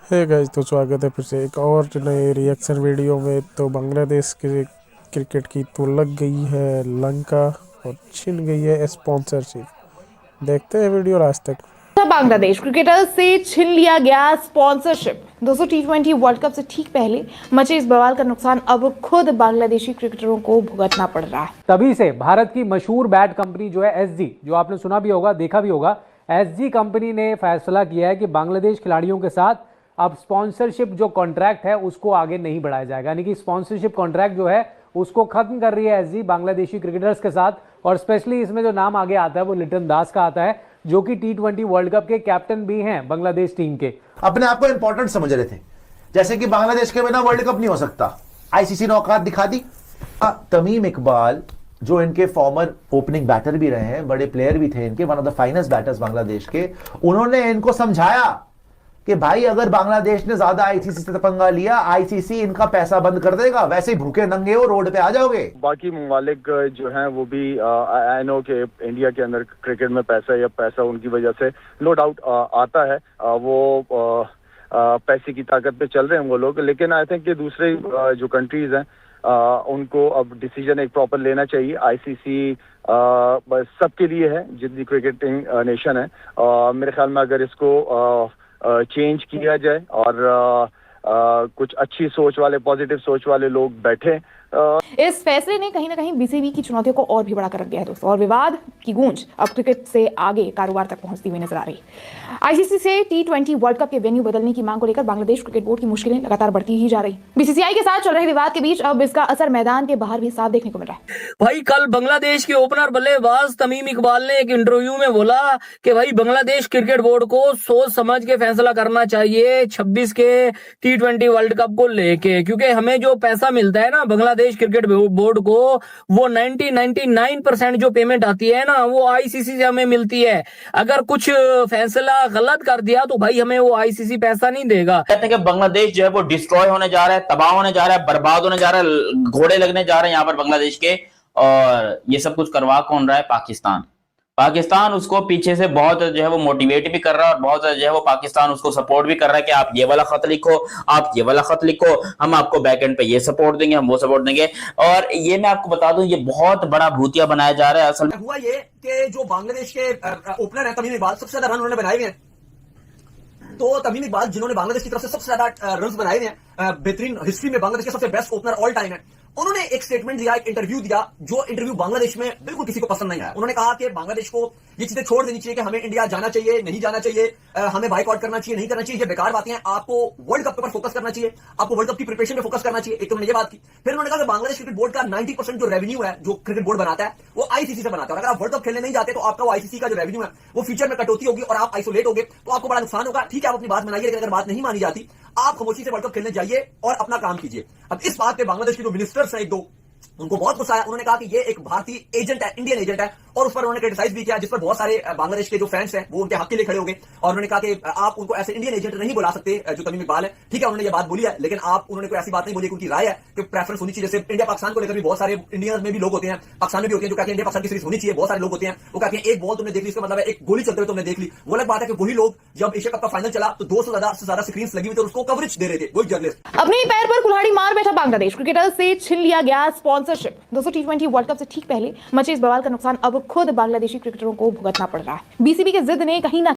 है गाइस, तो स्वागत है फिर से एक और नए रिएक्शन वीडियो में। तो बांग्लादेश के क्रिकेट की तो लग गई है लंका और छिन गई है स्पॉन्सरशिप। देखते हैं वीडियो लास्ट तक। बांग्लादेश क्रिकेटर से छीन लिया गया स्पॉन्सरशिप। दोस्तों, टी20 वर्ल्ड कप से ठीक पहले मचे इस बवाल का नुकसान अब खुद बांग्लादेशी क्रिकेटरों को भुगतना पड़ रहा है। तभी से भारत की मशहूर बैट कंपनी जो है एसजी, जो आपने सुना भी होगा, देखा भी होगा, एसजी कंपनी ने फैसला किया है कि बांग्लादेश खिलाड़ियों के साथ अब स्पॉन्सरशिप जो कॉन्ट्रैक्ट है उसको आगे नहीं बढ़ाया जाएगा। यानी कि स्पॉन्सरशिप कॉन्ट्रैक्ट जो है उसको खत्म कर रही है एसजी बांग्लादेशी क्रिकेटर्स के साथ। और स्पेशली इसमें जो नाम आगे आता है वो लिटन दास का आता है, जो कि टी20 वर्ल्ड कप के कैप्टन भी हैं बांग्लादेश टीम के। अपने आप को इंपॉर्टेंट समझ रहे थे, जैसे कि बांग्लादेश के बिना वर्ल्ड कप नहीं हो सकता। आईसीसी ने औकात दिखा दी। तमीम इकबाल जो इनके फॉर्मर ओपनिंग बैटर भी रहे हैं, बड़े प्लेयर भी थे इनके, one of the finest batters Bangladesh के, उन्होंने इनको समझाया कि भाई अगर बांग्लादेश ने ज्यादा आईसीसी से पंगा लिया, आईसीसी इनका पैसा बंद कर देगा, वैसे ही भूखे नंगे हो रोड पे आ जाओगे। बाकी ममालिक जो हैं वो भी आई नो कि इंडिया के अंदर क्रिकेट में पैसा उनकी वजह से नो डाउट आता है। वो पैसे की ताकत पे चल रहे हैं वो लोग, लेकिन आई थिंक कि दूसरे जो कंट्रीज हैं उनको अब डिसीजन एक प्रॉपर लेना चाहिए। आईसीसी बस सबके लिए है, जितनी क्रिकेटिंग नेशन है। मेरे ख्याल में अगर इसको चेंज किया जाए और कुछ अच्छी सोच वाले, पॉजिटिव सोच वाले लोग बैठे। इस फैसले ने कहीं ना कहीं बीसीबी की चुनौतियों को और भी बड़ा कर रख दिया है दोस्तों, और विवाद की गूंज अब क्रिकेट से आगे कारोबार तक पहुंचती हुई नजर आ रही है। आईसीसी से टी20 वर्ल्ड कप के वेन्यू बदलने की मांग को लेकर बांग्लादेश क्रिकेट बोर्ड की मुश्किलें लगातार बढ़ती ही जा रही। बीसीसीआई के साथ चल रहे विवाद के बीच अब इसका असर मैदान के बाहर भी साफ देखने को मिल रहा है। भाई, कल बांग्लादेश के ओपनर बल्लेबाज तमीम इकबाल ने एक इंटरव्यू में बोला कि भाई बांग्लादेश क्रिकेट बोर्ड को सोच समझ के फैसला करना चाहिए 26 के टी20 वर्ल्ड कप को लेके, क्योंकि हमें जो पैसा मिलता है ना बांग्लादेश क्रिकेट बोर्ड को, वो 99% जो पेमेंट आती है ना वो आईसीसी से हमें मिलती है। अगर कुछ फैसला गलत कर दिया तो भाई हमें वो आईसीसी पैसा नहीं देगा। कहते हैं कि बांग्लादेश जो है वो डिस्ट्रॉय होने जा रहा है, तबाह होने जा रहा है, बर्बाद होने जा रहा है, घोड़े लगने जा रहे हैं यहाँ पर बांग्लादेश के। और ये सब कुछ करवा कौन रहा है? पाकिस्तान उसको पीछे से बहुत जो है वो मोटिवेट भी कर रहा है और बहुत जो है वो पाकिस्तान उसको सपोर्ट भी कर रहा है कि आप ये वाला खत लिखो, आप ये वाला खत लिखो, हम आपको बैक एंड पे ये सपोर्ट देंगे, हम वो सपोर्ट देंगे। और ये मैं आपको बता दूं, ये बहुत बड़ा भूतिया बनाया जा रहा है। असल हुआ ये कि जो बांग्लादेश के ओपनर है तमीम इकबाल, सबसे ज्यादा रन उन्होंने बनाए हुए हैं। तो तमीम इकबाल जिन्होंने बांग्लादेश की तरफ से सबसे ज्यादा रन बनाए हुए हैं, बेहतरीन हिस्ट्री में बांग्लादेश के सबसे बेस्ट ओपनर ऑल टाइम है, उन्होंने एक स्टेटमेंट दिया, एक इंटरव्यू दिया, जो इंटरव्यू बांग्लादेश में बिल्कुल किसी को पसंद नहीं आया। उन्होंने कहा कि बांग्लादेश को ये चीजें छोड़ देनी चाहिए कि हमें इंडिया जाना चाहिए, नहीं जाना चाहिए, हमें बाइकआउट करना चाहिए, नहीं करना चाहिए, ये बेकार बातें हैं, आपको वर्ल्ड कप पर फोकस करना चाहिए, आपको वर्ल्ड कप की प्रिपरेशन पे फोकस करना चाहिए। एक तो उन्होंने ये बात की। फिर उन्होंने कहा कि बांग्लादेश क्रिकेट बोर्ड का 90% जो रेवेन्यू है, जो क्रिकेट बोर्ड बनाता है, वो आईसीसी से बनाता है। और अगर आप वर्ल्ड कप खेलने नहीं जाते तो आपका वो आईसीसी का जो रेवेन्यू है वो फ्यूचर में कटौती होगी और आप आइसोलेट होगे, तो आपको बड़ा नुकसान होगा। ठीक है, आप अपनी बात बनाइए, लेकिन अगर बात नहीं मानी जाती, आप खामोशी से वर्ल्ड कप खेलने जाइए और अपना काम कीजिए। अब इस बात पे बांग्लादेश के जो मिनिस्टर्स हैं, एक दो, उनको बहुत गुस्सा आया। उन्होंने कहा कि ये एक भारतीय एजेंट है, इंडियन एजेंट है, और उस पर उन्होंने क्रिटिसाइज भी किया, जिस पर बहुत सारे बांग्लादेश के जो फैंस हैं वो उनके हक के लिए खड़े हो गए। और उन्होंने कहा कि आप उनको ऐसे इंडियन एजेंट नहीं बुला सकते जो तमीम इकबाल है। ठीक है, उन्होंने ये बात बोली है, लेकिन उन्होंने कोई ऐसी बात नहीं बोली, उनकी राय है कि प्रेफरेंस होनी चाहिए। जैसे इंडिया पाकिस्तान को लेकर भी बहुत सारे इंडिया में भी लोग होते हैं, पाकिस्तान में भी होते हैं, जो कहते हैं इंडिया पाकिस्तान की सीरीज होनी चाहिए। बहुत सारे लोग होते हैं वो कहते हैं एक बॉल तुमने देख ली, इसका मतलब है एक गोली चलते हुए तुमने देख ली। वो अलग बात है कि वही लोग जब एशिया कप का फाइनल चला तो 200 से ज्यादा स्क्रीन लगी हुई थी और उसको कवरेज दे रहे थे वही जर्नलिस्ट। अपने पैर पर कुल्हाड़ी मार बैठा बांग्लादेश क्रिकेटर से छीन लिया गया स्पॉन्सरशिप। दोस्तों, टी20 वर्ल्ड कप से ठीक पहले मचे इस बवाल का नुकसान अब खुद बांग्लादेशी क्रिकेटरों को भुगतना पड़ रहा है। बीसीबी के जिद ने कहीं ना